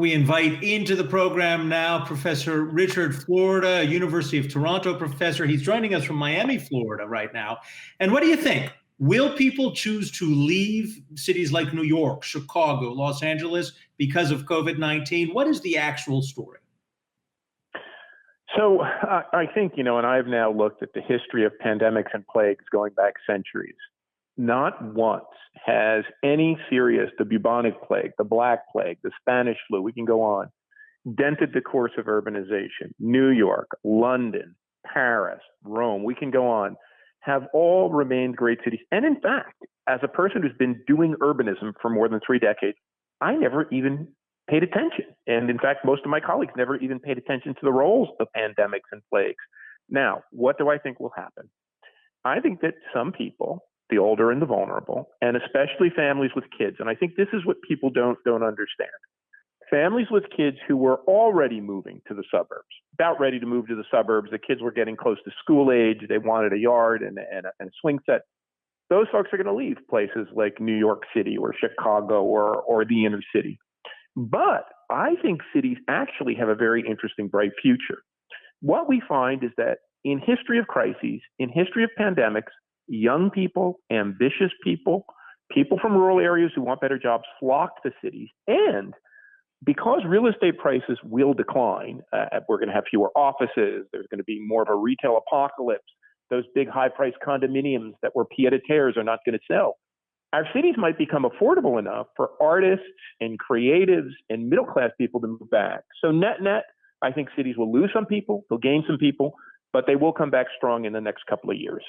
We invite into the program now Professor Richard Florida, University of Toronto professor. He's joining us from Miami, Florida right now. And what do you think? Will people choose to leave cities like New York, Chicago, Los Angeles because of COVID-19? What is the actual story? So I think, and I've now looked at the history of pandemics and plagues going back centuries. Not once has any serious, the bubonic plague, the Black Plague, the Spanish flu, we can go on, dented the course of urbanization. New York, London, Paris, Rome, we can go on, have all remained great cities. And in fact, as a person who's been doing urbanism for more than 3 decades, I never even paid attention. And in fact, most of my colleagues never even paid attention to the roles of pandemics and plagues. Now, what do I think will happen? I think that some people, the older and the vulnerable, and especially families with kids, and I think this is what people don't understand. Families with kids who were already moving to the suburbs, about ready to move to the suburbs, the kids were getting close to school age, they wanted a yard and a swing set. Those folks are going to leave places like New York City or Chicago or the inner city. But I think cities actually have a very interesting, bright future. What we find is that in history of crises, in history of pandemics, young people, ambitious people, people from rural areas who want better jobs flock to cities. And because real estate prices will decline, we're going to have fewer offices, there's going to be more of a retail apocalypse, those big high-priced condominiums that were pied-à-terres are not going to sell. Our cities might become affordable enough for artists and creatives and middle-class people to move back. So net-net, I think cities will lose some people, they'll gain some people, but they will come back strong in the next couple of years.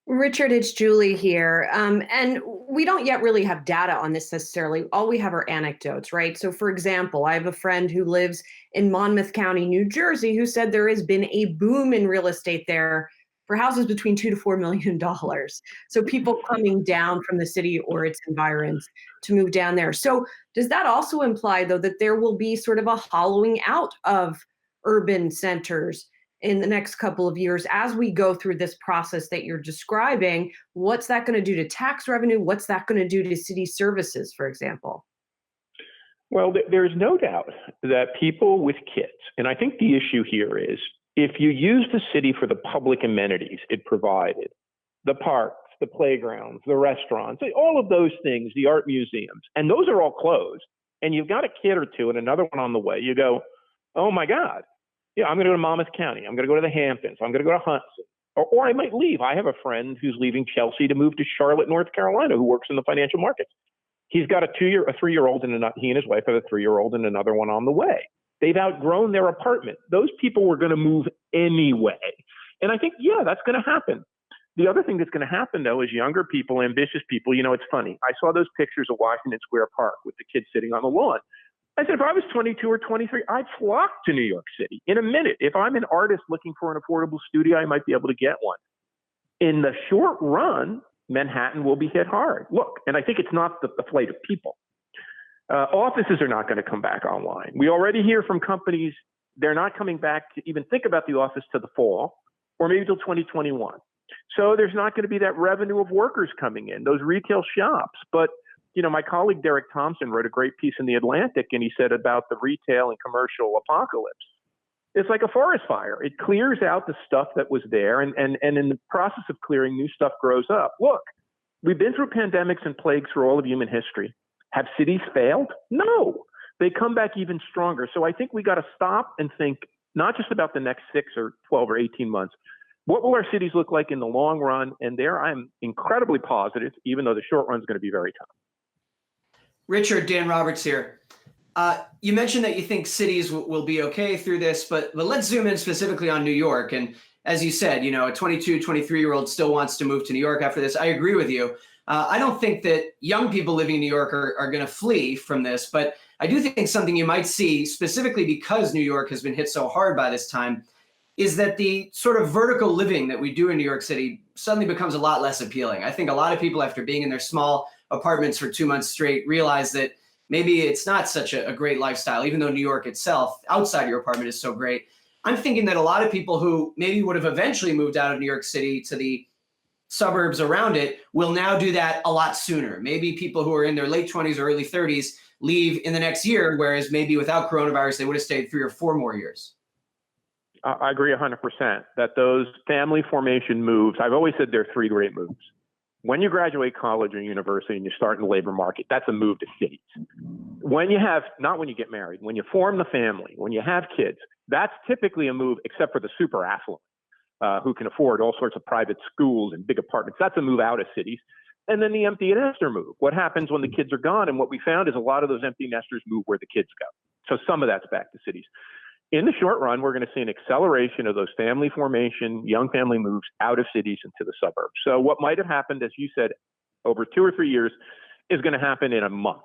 Richard, it's Julie here. And we don't yet really have data on this necessarily. All we have are anecdotes, right? So for example, I have a friend who lives in Monmouth County, New Jersey, who said there has been a boom in real estate there for houses between $2 to $4 million. So people coming down from the city or its environs to move down there. So does that also imply, though, that there will be sort of a hollowing out of urban centers in the next couple of years as we go through this process that you're describing? What's that going to do to tax revenue? What's that going to do to city services, for example? Well, there's no doubt that people with kids, and I think the issue here is if you use the city for the public amenities it provided, the parks, the playgrounds, the restaurants, all of those things, the art museums, and those are all closed, and you've got a kid or two and another one on the way, you go, oh my God, yeah, I'm going to go to Monmouth County. I'm going to go to the Hamptons. I'm going to go to Hudson. Or I might leave. I have a friend who's leaving Chelsea to move to Charlotte, North Carolina, who works in the financial markets. He's got a 3-year-old, and he and his wife have a 3-year-old and another one on the way. They've outgrown their apartment. Those people were going to move anyway. And I think, yeah, that's going to happen. The other thing that's going to happen, though, is younger people, ambitious people, it's funny. I saw those pictures of Washington Square Park with the kids sitting on the lawn. I said, if I was 22 or 23, I'd flock to New York City in a minute. If I'm an artist looking for an affordable studio, I might be able to get one. In the short run, Manhattan will be hit hard. Look, and I think it's not the flight of people. Offices are not going to come back online. We already hear from companies, they're not coming back to even think about the office to the fall or maybe till 2021. So there's not going to be that revenue of workers coming in, those retail shops. But my colleague Derek Thompson wrote a great piece in The Atlantic, and he said about the retail and commercial apocalypse. It's like a forest fire. It clears out the stuff that was there, and in the process of clearing, new stuff grows up. Look, we've been through pandemics and plagues for all of human history. Have cities failed? No. They come back even stronger. So I think we got to stop and think not just about the next 6 or 12 or 18 months. What will our cities look like in the long run? And there I'm incredibly positive, even though the short run is going to be very tough. Richard, Dan Roberts here. You mentioned that you think cities will be okay through this, but let's zoom in specifically on New York. And as you said, a 22, 23-year-old still wants to move to New York after this. I agree with you. I don't think that young people living in New York are going to flee from this, but I do think something you might see, specifically because New York has been hit so hard by this time, is that the sort of vertical living that we do in New York City suddenly becomes a lot less appealing. I think a lot of people, after being in their small apartments for 2 months straight, realize that maybe it's not such a great lifestyle, even though New York itself, outside your apartment, is so great. I'm thinking that a lot of people who maybe would have eventually moved out of New York City to the suburbs around it will now do that a lot sooner. Maybe people who are in their late 20s or early 30s leave in the next year, whereas maybe without coronavirus, they would have stayed 3 or 4 more years. I agree 100% that those family formation moves, I've always said there are 3 great moves. When you graduate college or university and you start in the labor market, that's a move to cities. When you have, not when you get married, when you form the family, when you have kids, that's typically a move, except for the super affluent who can afford all sorts of private schools and big apartments. That's a move out of cities. And then the empty nester move. What happens when the kids are gone? And what we found is a lot of those empty nesters move where the kids go. So some of that's back to cities. In the short run, we're going to see an acceleration of those family formation, young family moves out of cities into the suburbs. So what might have happened, as you said, over 2 or 3 years is going to happen in a month.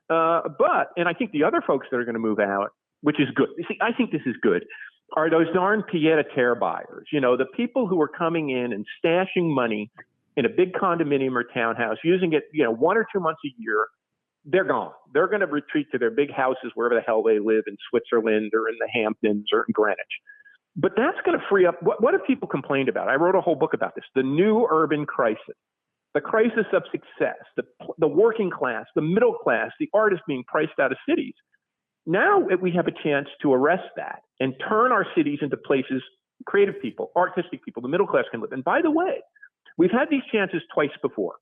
And I think the other folks that are going to move out, which is good. You see, I think this is good, are those darn pied-à-terre buyers. You know, the people who are coming in and stashing money in a big condominium or townhouse, using it, 1 or 2 months a year. They're gone. They're going to retreat to their big houses wherever the hell they live, in Switzerland or in the Hamptons or in Greenwich. But that's going to free up. What have people complained about? I wrote a whole book about this. The new urban crisis, the crisis of success, the working class, the middle class, the artists being priced out of cities. Now we have a chance to arrest that and turn our cities into places, creative people, artistic people, the middle class can live. And by the way, we've had these chances twice before.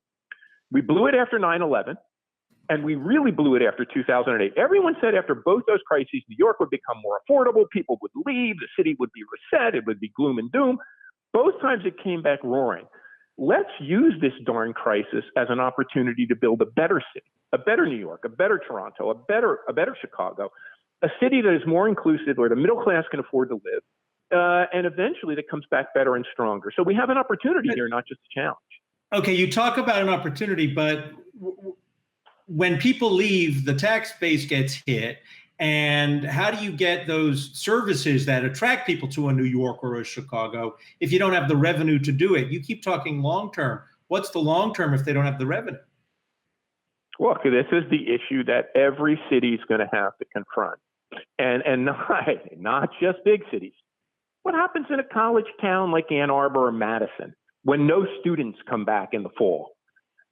We blew it after 9/11. And we really blew it after 2008. Everyone said after both those crises, New York would become more affordable, people would leave, the city would be reset, it would be gloom and doom. Both times it came back roaring. Let's use this darn crisis as an opportunity to build a better city, a better New York, a better Toronto, a better Chicago, a city that is more inclusive, where the middle class can afford to live, and eventually that comes back better and stronger. So we have an opportunity here, not just a challenge. Okay, you talk about an opportunity, but when people leave, the tax base gets hit. And how do you get those services that attract people to a New York or a Chicago if you don't have the revenue to do it? You keep talking long term. What's the long term if they don't have the revenue? Well, this is the issue that every city is going to have to confront. And not just big cities. What happens in a college town like Ann Arbor or Madison when no students come back in the fall?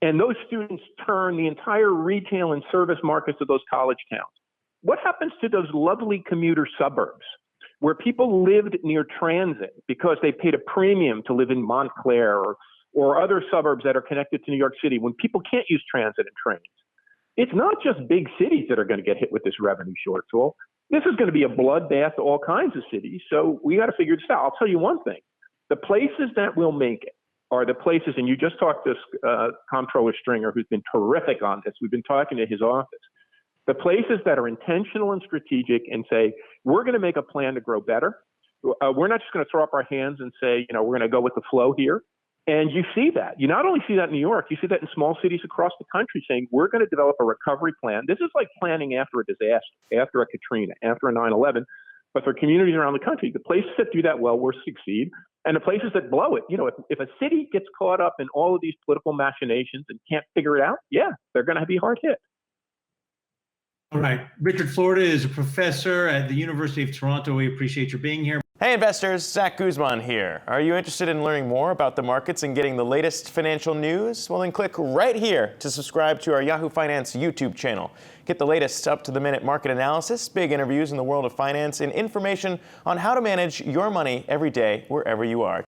And those students turn the entire retail and service markets of those college towns. What happens to those lovely commuter suburbs where people lived near transit because they paid a premium to live in Montclair or other suburbs that are connected to New York City when people can't use transit and trains? It's not just big cities that are going to get hit with this revenue shortfall. This is going to be a bloodbath to all kinds of cities. So we got to figure this out. I'll tell you one thing. The places that will make it are the places, and you just talked to Comptroller Stringer, who's been terrific on this. We've been talking to his office. The places that are intentional and strategic and say, we're going to make a plan to grow better. We're not just going to throw up our hands and say, we're going to go with the flow here. And you see that. You not only see that in New York, you see that in small cities across the country saying, we're going to develop a recovery plan. This is like planning after a disaster, after a Katrina, after a 9/11. But for communities around the country, the places that do that well will succeed. And the places that blow it, if a city gets caught up in all of these political machinations and can't figure it out, they're going to be hard hit. All right. Richard Florida is a professor at the University of Toronto. We appreciate your being here. Hey investors, Zach Guzman here. Are you interested in learning more about the markets and getting the latest financial news? Well, then click right here to subscribe to our Yahoo Finance YouTube channel. Get the latest up-to-the-minute market analysis, big interviews in the world of finance, and information on how to manage your money every day wherever you are.